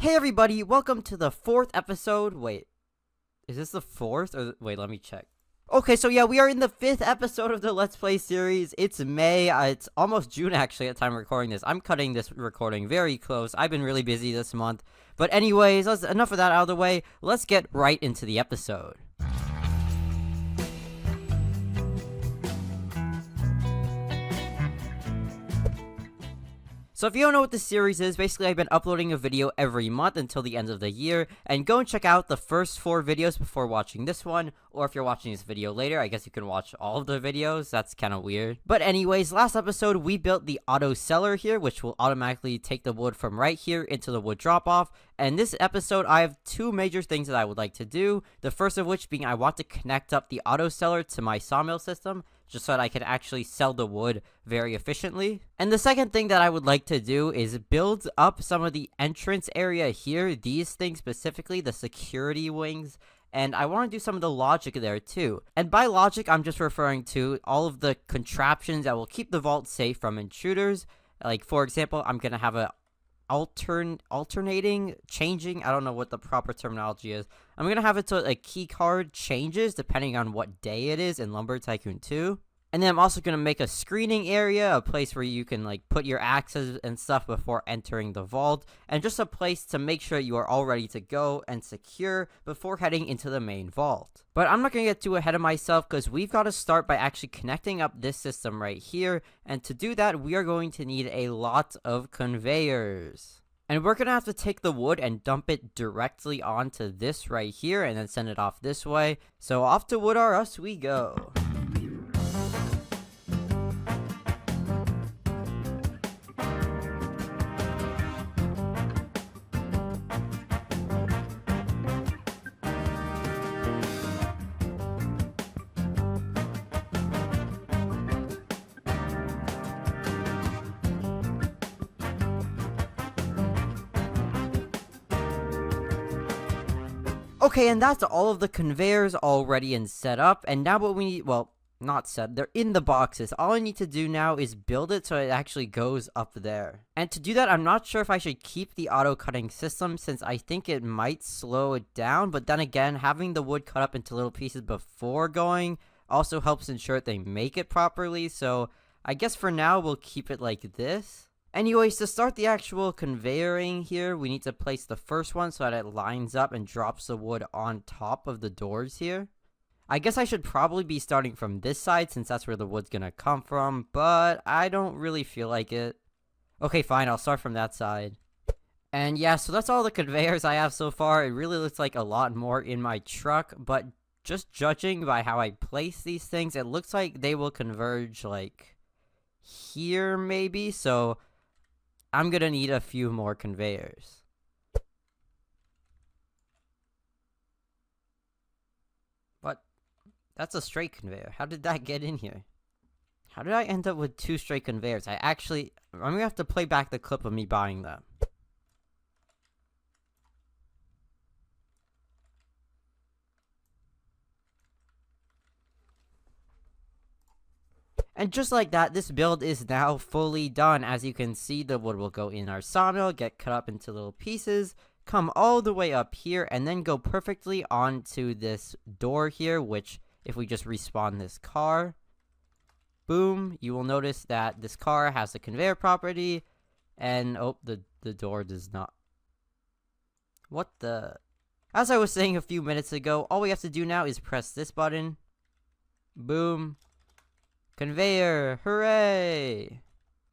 Hey everybody, welcome to the 4th episode. Wait, is this the 4th? Or wait, let me check. Okay, so yeah, we are in the 5th episode of the Let's Play series. It's May, it's almost June actually at the time of recording this. I'm cutting this recording very close. I've been really busy this month. But anyways, enough of that out of the way. Let's get right into the episode. So if you don't know what this series is, basically I've been uploading a video every month until the end of the year, and go and check out the first 4 videos before watching this one, or if you're watching this video later, I guess you can watch all of the videos. That's kind of weird. But anyways, last episode we built the auto seller here, which will automatically take the wood from right here into the wood drop off, and this episode I have 2 major things that I would like to do, the first of which being I want to connect up the auto seller to my sawmill system, just so that I can actually sell the wood very efficiently. And the second thing that I would like to do is build up some of the entrance area here, these things specifically, the security wings, and I want to do some of the logic there too. And by logic, I'm just referring to all of the contraptions that will keep the vault safe from intruders. Like, for example, I'm going to have a changing, I don't know what the proper terminology is. I'm gonna have it so a key card changes depending on what day it is in Lumber Tycoon 2. And then I'm also gonna make a screening area, a place where you can like put your axes and stuff before entering the vault, and just a place to make sure you are all ready to go and secure before heading into the main vault. But I'm not gonna get too ahead of myself because we've got to start by actually connecting up this system right here, and to do that we are going to need a lot of conveyors. And we're gonna have to take the wood and dump it directly onto this right here and then send it off this way. So off to Wood R Us we go. Okay, and that's all of the conveyors already and set up, and now what we need, well, not set, they're in the boxes. All I need to do now is build it so it actually goes up there. And to do that, I'm not sure if I should keep the auto cutting system since I think it might slow it down, but then again, having the wood cut up into little pieces before going also helps ensure that they make it properly, so I guess for now we'll keep it like this. Anyways, to start the actual conveyoring here, we need to place the first one so that it lines up and drops the wood on top of the doors here. I guess I should probably be starting from this side since that's where the wood's gonna come from, but I don't really feel like it. Okay, fine, I'll start from that side. And yeah, so that's all the conveyors I have so far. It really looks like a lot more in my truck, but just judging by how I place these things, it looks like they will converge like here maybe, so I'm gonna need a few more conveyors. But that's a straight conveyor. How did that get in here? How did I end up with 2 straight conveyors? I'm gonna have to play back the clip of me buying them. And just like that, this build is now fully done. As you can see, the wood will go in our sawmill, get cut up into little pieces, come all the way up here, and then go perfectly onto this door here, which, if we just respawn this car, boom, you will notice that this car has a conveyor property, and, oh, the door does not. What the? As I was saying a few minutes ago, all we have to do now is press this button, boom, conveyor, hooray!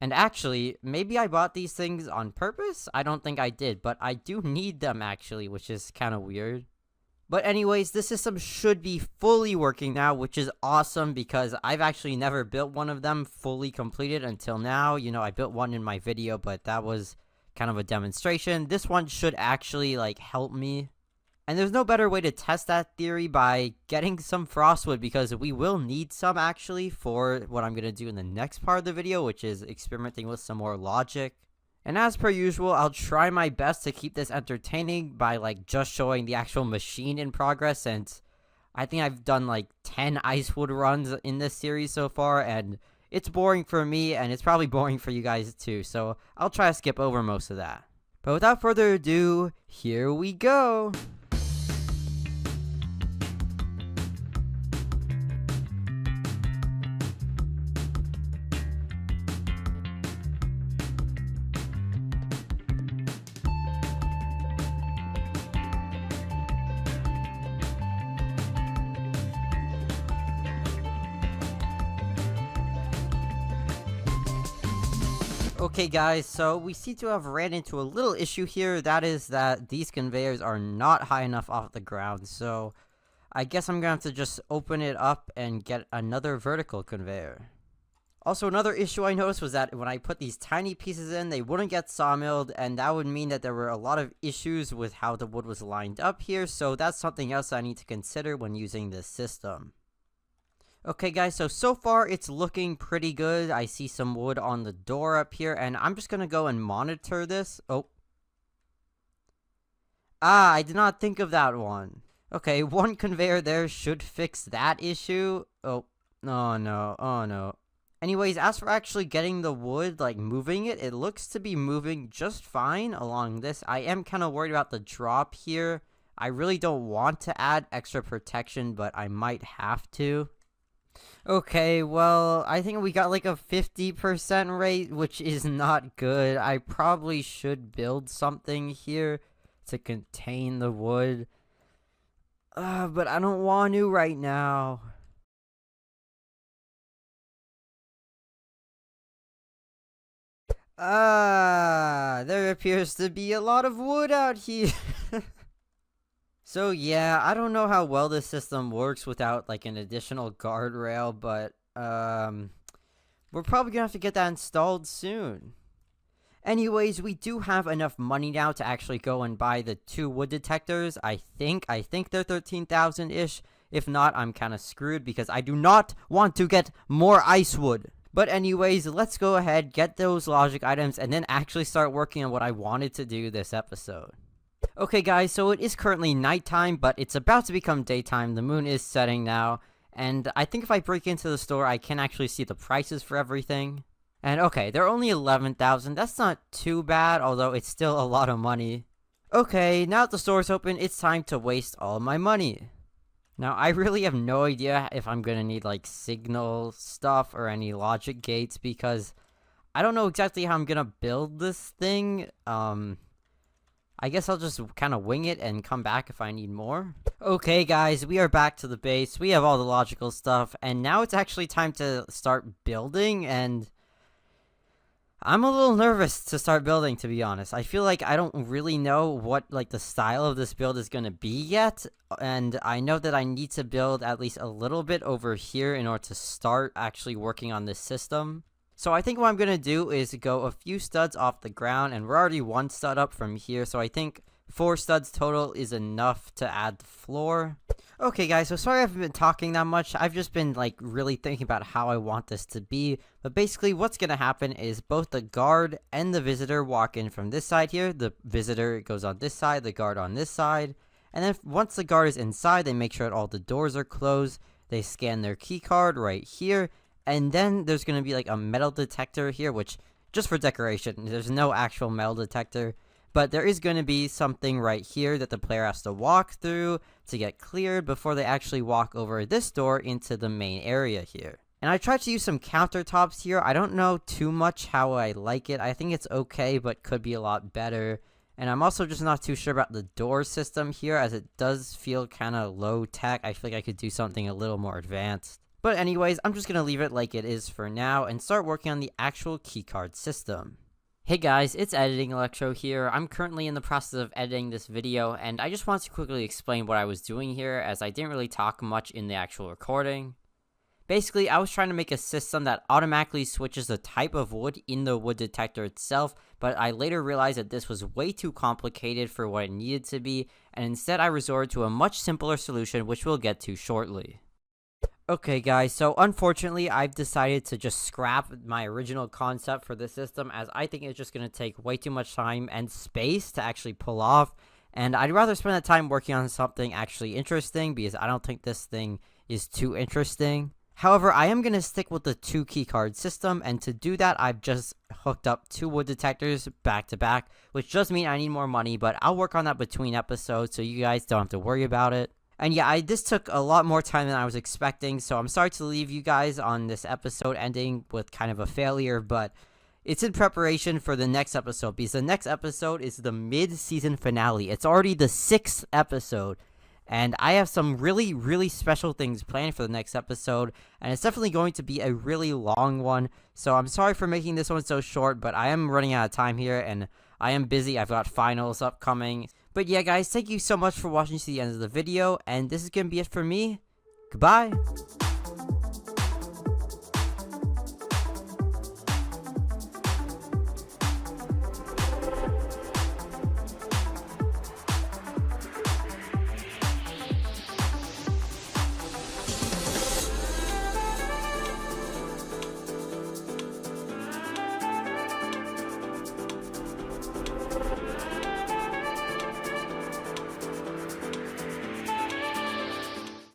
And actually, maybe I bought these things on purpose? I don't think I did, but I do need them actually, which is kind of weird. But anyways, this system should be fully working now, which is awesome because I've actually never built one of them fully completed until now. You know, I built one in my video, but that was kind of a demonstration. This one should actually, like, help me. And there's no better way to test that theory by getting some frostwood, because we will need some actually for what I'm going to do in the next part of the video, which is experimenting with some more logic. And as per usual, I'll try my best to keep this entertaining by like just showing the actual machine in progress, and I think I've done like 10 Icewood runs in this series so far, and it's boring for me, and it's probably boring for you guys too, so I'll try to skip over most of that. But without further ado, here we go! Okay guys, so we seem to have ran into a little issue here. That is that these conveyors are not high enough off the ground, so I guess I'm gonna have to just open it up and get another vertical conveyor. Also, another issue I noticed was that when I put these tiny pieces in, they wouldn't get sawmilled, and that would mean that there were a lot of issues with how the wood was lined up here, so that's something else I need to consider when using this system. Okay guys, so far it's looking pretty good. I see some wood on the door up here, and I'm just gonna go and monitor this. Oh. Ah, I did not think of that one. Okay, one conveyor there should fix that issue. Oh no, oh no. Anyways, as for actually getting the wood, like moving it, it looks to be moving just fine along this. I am kind of worried about the drop here. I really don't want to add extra protection, but I might have to. Okay, well, I think we got like a 50% rate, which is not good. I probably should build something here to contain the wood. But I don't want to right now. There appears to be a lot of wood out here. So yeah, I don't know how well this system works without like an additional guardrail, but we're probably gonna have to get that installed soon. Anyways, we do have enough money now to actually go and buy the 2 wood detectors. I think they're 13,000-ish. If not, I'm kind of screwed because I do not want to get more ice wood. But anyways, let's go ahead, get those logic items, and then actually start working on what I wanted to do this episode. Okay guys, so it is currently nighttime, but it's about to become daytime. The moon is setting now, and I think if I break into the store, I can actually see the prices for everything. And okay, they're only 11,000. That's not too bad, although it's still a lot of money. Okay, now that the store's open, it's time to waste all my money. Now, I really have no idea if I'm gonna need, like, signal stuff or any logic gates, because I don't know exactly how I'm gonna build this thing. I guess I'll just kind of wing it and come back if I need more. Okay, guys, we are back to the base. We have all the logical stuff, and now it's actually time to start building, and I'm a little nervous to start building, to be honest. I feel like I don't really know what, like, the style of this build is gonna be yet, and I know that I need to build at least a little bit over here in order to start actually working on this system. So I think what I'm going to do is go a few studs off the ground, and we're already 1 stud up from here, so I think 4 studs total is enough to add the floor. Okay guys, so sorry I haven't been talking that much. I've just been like really thinking about how I want this to be, but basically what's going to happen is both the guard and the visitor walk in from this side here. The visitor goes on this side, the guard on this side, and then once the guard is inside, they make sure that all the doors are closed. They scan their key card right here. And then there's going to be like a metal detector here, which just for decoration, there's no actual metal detector, but there is going to be something right here that the player has to walk through to get cleared before they actually walk over this door into the main area here. And I tried to use some countertops here. I don't know too much how I like it. I think it's okay, but could be a lot better. And I'm also just not too sure about the door system here, as it does feel kind of low tech. I feel like I could do something a little more advanced. But anyways, I'm just going to leave it like it is for now and start working on the actual keycard system. Hey guys, it's Editing Electro here. I'm currently in the process of editing this video, and I just want to quickly explain what I was doing here, as I didn't really talk much in the actual recording. Basically, I was trying to make a system that automatically switches the type of wood in the wood detector itself, but I later realized that this was way too complicated for what it needed to be, and instead I resorted to a much simpler solution, which we'll get to shortly. Okay guys, so unfortunately I've decided to just scrap my original concept for this system, as I think it's just going to take way too much time and space to actually pull off, and I'd rather spend that time working on something actually interesting, because I don't think this thing is too interesting. However, I am going to stick with the 2 keycard system, and to do that, I've just hooked up 2 wood detectors back to back, which does mean I need more money, but I'll work on that between episodes so you guys don't have to worry about it. And yeah, this took a lot more time than I was expecting, so I'm sorry to leave you guys on this episode ending with kind of a failure, but it's in preparation for the next episode, because the next episode is the mid-season finale. It's already the 6th episode. And I have some really, really special things planned for the next episode, and it's definitely going to be a really long one. So I'm sorry for making this one so short, but I am running out of time here, and I am busy. I've got finals upcoming. But yeah, guys, thank you so much for watching to the end of the video, and this is going to be it for me. Goodbye!